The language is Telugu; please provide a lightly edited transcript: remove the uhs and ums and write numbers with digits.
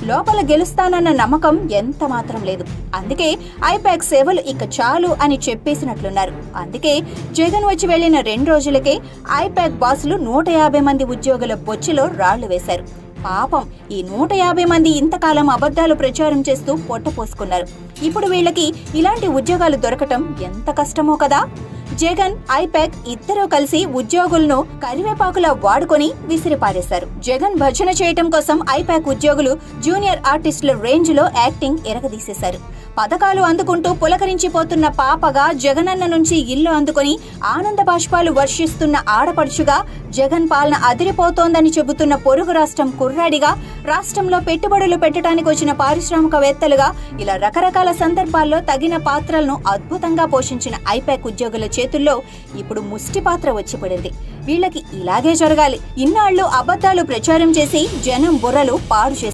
లోపల గెలుస్తానన్న నమ్మకం ఎంత మాత్రం లేదు. అందుకే ఐపాక్ సేవలు ఇక చాలు అని చెప్పేసినట్లున్నారు. అందుకే జగన్ వచ్చి వెళ్లిన 2 రోజులకే ఐపాక్ బాసులు 150 మంది ఉద్యోగుల బొచ్చులో రాళ్లు వేశారు. పాపం ఈ 150 మంది ఇంతకాలం అబద్ధాలు ప్రచారం చేస్తూ పొట్టపోసుకున్నారు. ఇప్పుడు వీళ్ళకి ఇలాంటి ఉద్యోగాలు దొరకటం ఎంత కష్టమో కదా. జగన్, ఐపాక్ ఇద్దరూ కలిసి ఉద్యోగులను కరివేపాకులా వాడుకొని విసిరిపారేశారు. జగన్ భజన చేయటం కోసం ఐపాక్ ఉద్యోగులు జూనియర్ ఆర్టిస్టుల రేంజ్ లో యాక్టింగ్ ఎరగదీసేశారు. పథకాలు అందుకుంటూ పులకరించిపోతున్న పాపగా, జగనన్న నుంచి ఇల్లు అందుకొని ఆనంద బాష్పాలు వర్షిస్తున్న ఆడపడుచుగా, జగన్ పాలన అదిరిపోతోందని చెబుతున్న పొరుగు రాష్ట్రం కుర్రాడిగా, రాష్ట్రంలో పెట్టుబడులు పెట్టడానికి వచ్చిన పారిశ్రామికవేత్తలుగా, ఇలా రకరకాల సందర్భాల్లో తగిన పాత్రలను అద్భుతంగా పోషించిన ఐపాక్ ఉద్యోగుల చేతుల్లో ఇప్పుడు ముష్టి పాత్ర వచ్చి పడింది. వీళ్ళకి ఇలాగే జరగాలి. ఇన్నాళ్లు అబద్ధాలు ప్రచారం చేసి జనం బుర్రలు పాడు చేశారు.